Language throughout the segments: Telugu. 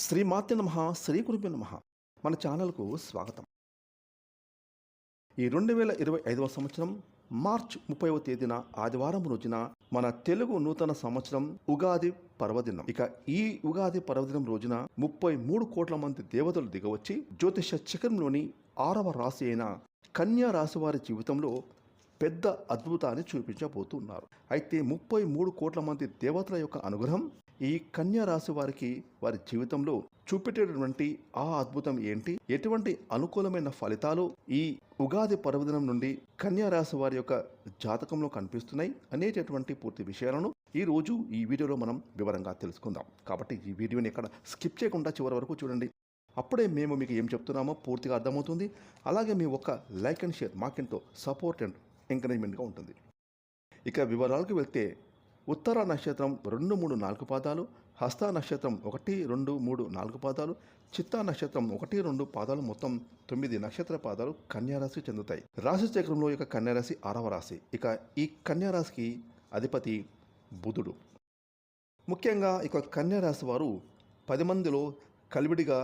శ్రీమాతే నమః శ్రీ గురుభ్యో నమః. మన ఛానల్కు స్వాగతం. ఈ 2025వ సంవత్సరం మార్చ్ 30వ తేదీన ఆదివారం రోజున మన తెలుగు నూతన సంవత్సరం ఉగాది పర్వదినం. ఇక ఈ ఉగాది పర్వదినం రోజున 33 కోట్ల మంది దేవతలు దిగవచ్చి జ్యోతిష చక్రంలోని 6వ రాశి అయిన కన్యా రాశి వారి జీవితంలో పెద్ద అద్భుతాన్ని చూపించబోతున్నారు. అయితే 33 కోట్ల మంది దేవతల యొక్క అనుగ్రహం ఈ కన్యా రాశి వారికి వారి జీవితంలో చూపెట్టేటటువంటి ఆ అద్భుతం ఏంటి, ఎటువంటి అనుకూలమైన ఫలితాలు ఈ ఉగాది పర్వదినం నుండి కన్యా రాశి వారి యొక్క జాతకంలో కనిపిస్తున్నాయి అనేటటువంటి పూర్తి విషయాలను ఈ రోజు ఈ వీడియోలో మనం వివరంగా తెలుసుకుందాం. కాబట్టి ఈ వీడియోని ఎక్కడ స్కిప్ చేయకుండా చివరి వరకు చూడండి. అప్పుడే మేము మీకు ఏం చెప్తున్నామో పూర్తిగా అర్థమవుతుంది. అలాగే మీ ఒక్క లైక్ అండ్ షేర్ మాకెంతో సపోర్ట్ అండ్ ఎంకరేజ్మెంట్గా ఉంటుంది. ఇక వివరాలకు వెళ్తే ఉత్తర నక్షత్రం 2, 3, 4 పాదాలు, హస్త నక్షత్రం 1, 2, 3, 4 పాదాలు, చిత్తా నక్షత్రం 1, 2 పాదాలు, మొత్తం 9 నక్షత్ర పాదాలు కన్యారాశికి చెందుతాయి. రాశి చక్రంలో ఇక కన్యారాశి 6వ రాశి. ఇక ఈ కన్యారాశికి అధిపతి బుధుడు. ముఖ్యంగా ఇక కన్యారాశి వారు 10 మందిలో కలివిడిగా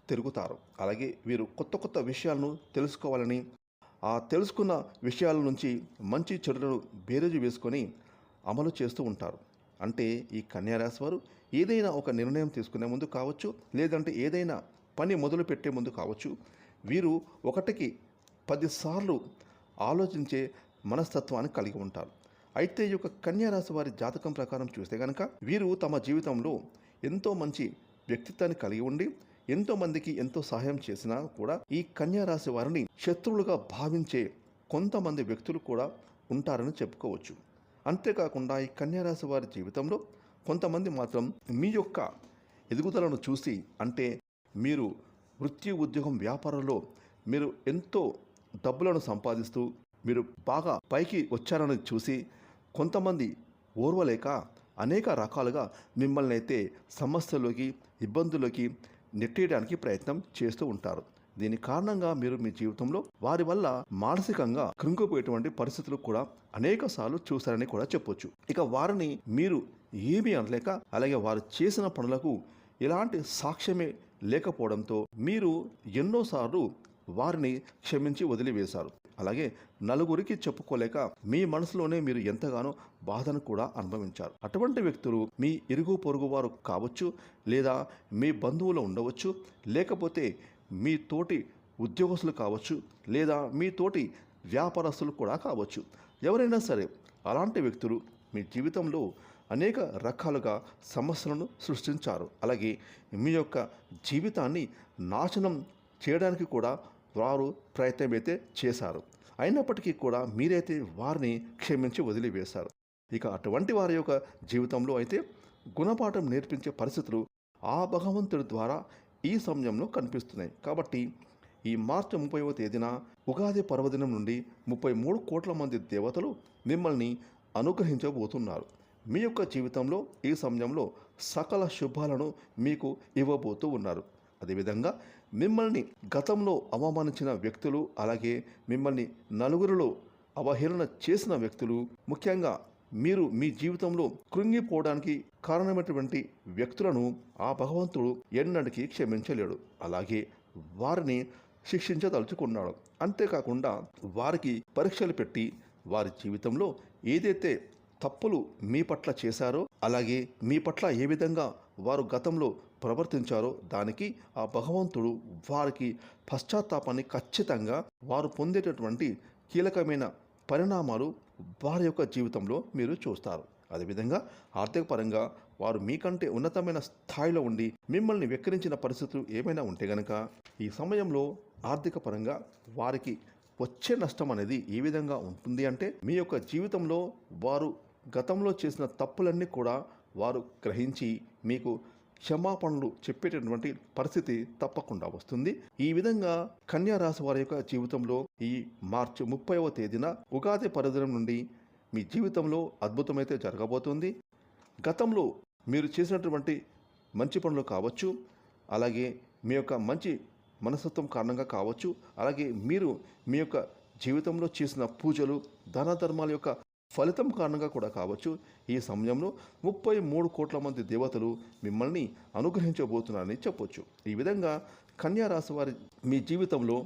తిరుగుతారు. అలాగే వీరు కొత్త కొత్త విషయాలను తెలుసుకోవాలని, ఆ తెలుసుకున్న విషయాల నుంచి మంచి చెడులను బేరేజు వేసుకొని అమలు చేస్తూ ఉంటారు. అంటే ఈ కన్యారాశి వారు ఏదైనా ఒక నిర్ణయం తీసుకునే ముందు కావచ్చు, లేదంటే ఏదైనా పని మొదలు పెట్టే ముందు కావచ్చు, వీరు 1కి 10 సార్లు ఆలోచించే మనస్తత్వాన్ని కలిగి ఉంటారు. అయితే ఈ యొక్క కన్యారాశి వారి జాతకం ప్రకారం చూస్తే కనుక వీరు తమ జీవితంలో ఎంతో మంచి వ్యక్తిత్వాన్ని కలిగి ఉండి ఎంతోమందికి ఎంతో సహాయం చేసినా కూడా ఈ కన్యారాశి వారిని శత్రువులుగా భావించే కొంతమంది వ్యక్తులు కూడా ఉంటారని చెప్పుకోవచ్చు. అంతేకాకుండా ఈ కన్యారాశి వారి జీవితంలో కొంతమంది మాత్రం మీ యొక్క ఎదుగుదలను చూసి, అంటే మీరు వృత్తి, ఉద్యోగం, వ్యాపారంలో మీరు ఎంతో డబ్బులను సంపాదిస్తూ మీరు బాగా పైకి వచ్చారని చూసి కొంతమంది ఓర్వలేక అనేక రకాలుగా మిమ్మల్ని అయితే సమస్యలోకి, ఇబ్బందులకి నెట్టేయడానికి ప్రయత్నం చేస్తూ ఉంటారు. దీని కారణంగా మీరు మీ జీవితంలో వారి వల్ల మానసికంగా కృంగిపోయేటువంటి పరిస్థితులు కూడా అనేక సార్లు చూశారని కూడా చెప్పొచ్చు. ఇక వారిని మీరు ఏమీ అనలేక, అలాగే వారు చేసిన పనులకు ఎలాంటి సాక్ష్యమే లేకపోవడంతో మీరు ఎన్నోసార్లు వారిని క్షమించి వదిలివేశారు. అలాగే నలుగురికి చెప్పుకోలేక మీ మనసులోనే మీరు ఎంతగానో బాధను కూడా అనుభవించారు. అటువంటి వ్యక్తులు మీ ఇరుగు పొరుగు వారు కావచ్చు, లేదా మీ బంధువులు ఉండవచ్చు, లేకపోతే మీ తోటి ఉద్యోగస్తులు కావచ్చు, లేదా మీ తోటి వ్యాపారస్తులు కూడా కావచ్చు. ఎవరైనా సరే అలాంటి వ్యక్తులు మీ జీవితంలో అనేక రకాలుగా సమస్యలను సృష్టించారు. అలాగే మీ యొక్క జీవితాన్ని నాశనం చేయడానికి కూడా వారు ప్రయత్నం అయితే చేశారు. అయినప్పటికీ కూడా మీరైతే వారిని క్షమించి వదిలివేశారు. ఇక అటువంటి వారి యొక్క జీవితంలో అయితే గుణపాఠం నేర్పించే పరిస్థితులు ఆ భగవంతుడి ద్వారా ఈ సమయంలో కనిపిస్తున్నాయి. కాబట్టి ఈ మార్చి 30వ తేదీన ఉగాది పర్వదినం నుండి 33 కోట్ల మంది దేవతలు మిమ్మల్ని అనుగ్రహించబోతున్నారు. మీ యొక్క జీవితంలో ఈ సమయంలో సకల శుభాలను మీకు ఇవ్వబోతూ ఉన్నారు. అదేవిధంగా మిమ్మల్ని గతంలో అవమానించిన వ్యక్తులు, అలాగే మిమ్మల్ని నలుగురిలో అవహేళన చేసిన వ్యక్తులు, ముఖ్యంగా మీరు మీ జీవితంలో కృంగిపోవడానికి కారణమైనటువంటి వ్యక్తులను ఆ భగవంతుడు ఎన్నటికీ క్షమించలేడు. అలాగే వారిని శిక్షించదలుచుకున్నాడు. అంతేకాకుండా వారికి పరీక్షలు పెట్టి వారి జీవితంలో ఏదైతే తప్పులు మీ పట్ల చేశారో, అలాగే మీ పట్ల ఏ విధంగా వారు గతంలో ప్రవర్తించారో దానికి ఆ భగవంతుడు వారికి పశ్చాత్తాపాన్ని ఖచ్చితంగా వారు పొందేటటువంటి కీలకమైన పరిణామాలు వారి యొక్క జీవితంలో మీరు చూస్తారు. అదేవిధంగా ఆర్థిక పరంగా వారు మీకంటే ఉన్నతమైన స్థాయిలో ఉండి మిమ్మల్ని వెక్కిరించిన పరిస్థితులు ఏమైనా ఉంటే గనక ఈ సమయంలో ఆర్థిక పరంగా వారికి వచ్చే నష్టం అనేది ఏ విధంగా ఉంటుంది అంటే, మీ యొక్క జీవితంలో వారు గతంలో చేసిన తప్పులన్నీ కూడా వారు గ్రహించి మీకు క్షమాపణలు చెప్పేటటువంటి పరిస్థితి తప్పకుండా వస్తుంది. ఈ విధంగా కన్యా రాశి వారి యొక్క జీవితంలో ఈ మార్చి 30వ తేదీన ఉగాది పర్వదినం నుండి మీ జీవితంలో అద్భుతమైతే జరగబోతుంది. గతంలో మీరు చేసినటువంటి మంచి పనులు కావచ్చు, అలాగే మీ యొక్క మంచి మనస్తత్వం కారణంగా కావచ్చు, అలాగే మీరు మీ యొక్క జీవితంలో చేసిన పూజలు, దాన ధర్మాల యొక్క ఫలితం కారణంగా కూడా కావచ్చు. ఈ సమయంలో 33 కోట్ల మంది దేవతలు మిమ్మల్ని అనుగ్రహించబోతున్నారని చెప్పొచ్చు. ఈ విధంగా కన్యా రాశి వారి మీ జీవితంలో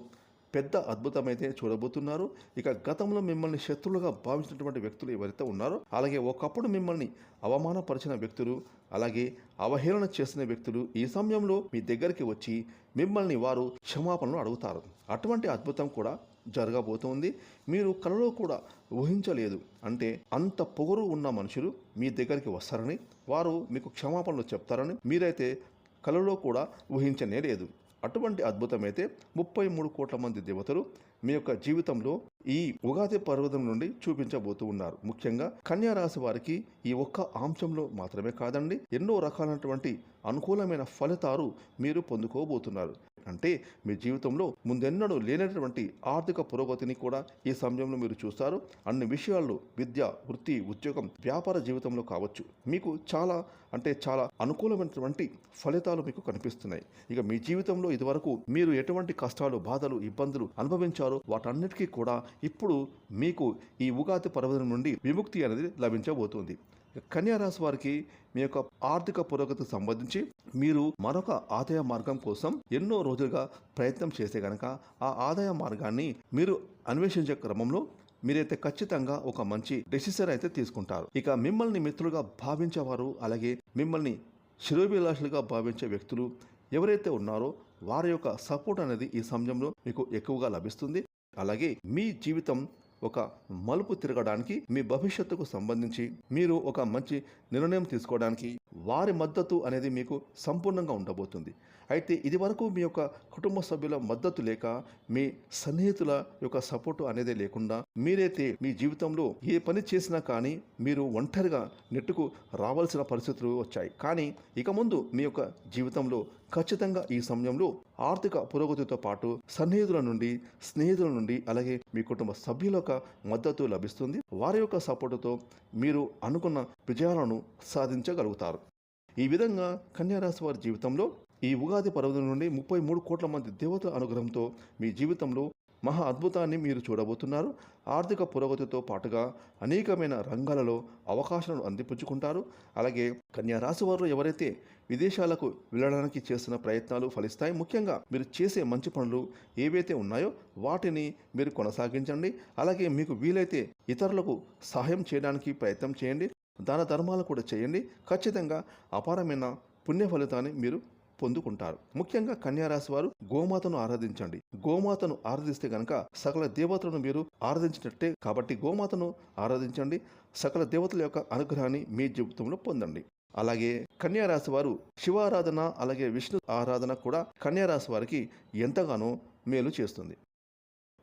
పెద్ద అద్భుతమైతే చూడబోతున్నారు. ఇక గతంలో మిమ్మల్ని శత్రువులుగా భావించినటువంటి వ్యక్తులు ఎవరైతే ఉన్నారో, అలాగే ఒకప్పుడు మిమ్మల్ని అవమానపరిచిన వ్యక్తులు, అలాగే అవహేళన చేసిన వ్యక్తులు ఈ సమయంలో మీ దగ్గరికి వచ్చి మిమ్మల్ని వారు క్షమాపణలు అడుగుతారు. అటువంటి అద్భుతం కూడా జరగబోతోంది. మీరు కలలో కూడా ఊహించలేదు. అంటే అంత పొగరు ఉన్న మనుషులు మీ దగ్గరికి వస్తారని, వారు మీకు క్షమాపణలు చెప్తారని మీరైతే కలలో కూడా ఊహించనే లేదు. అటువంటి అద్భుతమైతే 33 కోట్ల మంది దేవతలు మీ యొక్క జీవితంలో ఈ ఉగాది పర్వతం నుండి చూపించబోతూ ఉన్నారు. ముఖ్యంగా కన్యా రాశి వారికి ఈ ఒక్క అంశంలో మాత్రమే కాదండి, ఎన్నో రకాలైనటువంటి అనుకూలమైన ఫలితాలు మీరు పొందుకోబోతున్నారు. అంటే మీ జీవితంలో ముందెన్నడూ లేనటువంటి ఆర్థిక పురోగతిని కూడా ఈ సమయంలో మీరు చూస్తారు. అన్ని విషయాల్లో విద్య, వృత్తి, ఉద్యోగం, వ్యాపార జీవితంలో కావచ్చు, మీకు చాలా అనుకూలమైనటువంటి ఫలితాలు మీకు కనిపిస్తున్నాయి. ఇక మీ జీవితంలో ఇదివరకు మీరు ఎటువంటి కష్టాలు, బాధలు, ఇబ్బందులు అనుభవించారో వాటన్నిటికీ కూడా ఇప్పుడు మీకు ఈ ఉగాది పర్వదినం నుండి విముక్తి అనేది లభించబోతుంది. కన్యా రాశి వారికి మీ యొక్క ఆర్థిక పురోగతికి సంబంధించి మీరు మరొక ఆదాయ మార్గం కోసం ఎన్నో రోజులుగా ప్రయత్నం చేస్తే కనుక ఆ ఆదాయ మార్గాన్ని మీరు అన్వేషించే క్రమంలో మీరైతే ఖచ్చితంగా ఒక మంచి డెసిషన్ అయితే తీసుకుంటారు. ఇక మిమ్మల్ని మిత్రులుగా భావించేవారు, అలాగే మిమ్మల్ని శిరోభిలాషులుగా భావించే వ్యక్తులు ఎవరైతే ఉన్నారో వారి యొక్క సపోర్ట్ అనేది ఈ సమయంలో మీకు ఎక్కువగా లభిస్తుంది. అలాగే మీ జీవితం ఒక మలుపు తిరగడానికి, మీ భవిష్యత్తుకు సంబంధించి మీరు ఒక మంచి నిర్ణయం తీసుకోవడానికి వారి మద్దతు అనేది మీకు సంపూర్ణంగా ఉండబోతుంది. అయితే ఇది వరకు మీ యొక్క కుటుంబ సభ్యుల మద్దతు లేక, మీ సన్నిహితుల యొక్క సపోర్టు అనేది లేకుండా మీరైతే మీ జీవితంలో ఏ పని చేసినా కానీ మీరు ఒంటరిగా నెట్టుకు రావాల్సిన పరిస్థితులు వచ్చాయి. కానీ ఇక ముందు మీ యొక్క జీవితంలో ఖచ్చితంగా ఈ సమయంలో ఆర్థిక పురోగతితో పాటు సన్నిహితుల నుండి, స్నేహితుల నుండి, అలాగే మీ కుటుంబ సభ్యుల యొక్క మద్దతు లభిస్తుంది. వారి యొక్క సపోర్టుతో మీరు అనుకున్న విజయాలను సాధించగలుగుతారు. ఈ విధంగా కన్యా రాశి వారి జీవితంలో ఈ ఉగాది పర్వదినం నుండి 33 కోట్ల మంది దేవతల అనుగ్రహంతో మీ జీవితంలో మహా అద్భుతాన్ని మీరు చూడబోతున్నారు. ఆర్థిక పురోగతితో పాటుగా అనేకమైన రంగాలలో అవకాశాలను అందిపుచ్చుకుంటారు. అలాగే కన్యా రాశి వారు ఎవరైతే విదేశాలకు వెళ్ళడానికి చేసిన ప్రయత్నాలు ఫలిస్తాయి. ముఖ్యంగా మీరు చేసే మంచి పనులు ఏవైతే ఉన్నాయో వాటిని మీరు కొనసాగించండి. అలాగే మీకు వీలైతే ఇతరులకు సహాయం చేయడానికి ప్రయత్నం చేయండి. దాన ధర్మాలు కూడా చేయండి. ఖచ్చితంగా అపారమైన పుణ్య ఫలితాన్ని మీరు పొందుకుంటారు. ముఖ్యంగా కన్యా రాశి వారు గోమాతను ఆరాధించండి. గోమాతను ఆరాధిస్తే గనక సకల దేవతలను మీరు ఆరాధించినట్టే. కాబట్టి గోమాతను ఆరాధించండి. సకల దేవతల యొక్క అనుగ్రహాన్ని మీ జీవితంలో పొందండి. అలాగే కన్యా రాశి వారు శివారాధన, అలాగే విష్ణు ఆరాధన కూడా కన్యా రాశి వారికి ఎంతగానో మేలు చేస్తుంది.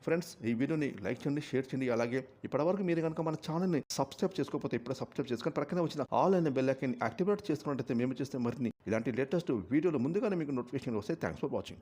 ఫ్రెండ్స్, ఈ వీడియోని లైక్ చేయండి, షేర్ చేయండి. అలాగే ఇప్పటివరకు మీరు కనుక మన ఛానల్ని సబ్స్క్రైబ్ చేసుకోకపోతే ఇప్పుడు సబ్స్క్రైబ్ చేసుకొని పక్కనే వచ్చిన ఆల్ అనే బెల్ ఐకాన్ని యాక్టివేట్ చేసుకున్నట్టయితే మేము చేస్తే మరిన్ని ఇలాంటి లేటెస్ట్ వీడియోలు ముందుగానే మీకు నోటిఫికేషన్ వస్తాయి. Thanks for watching.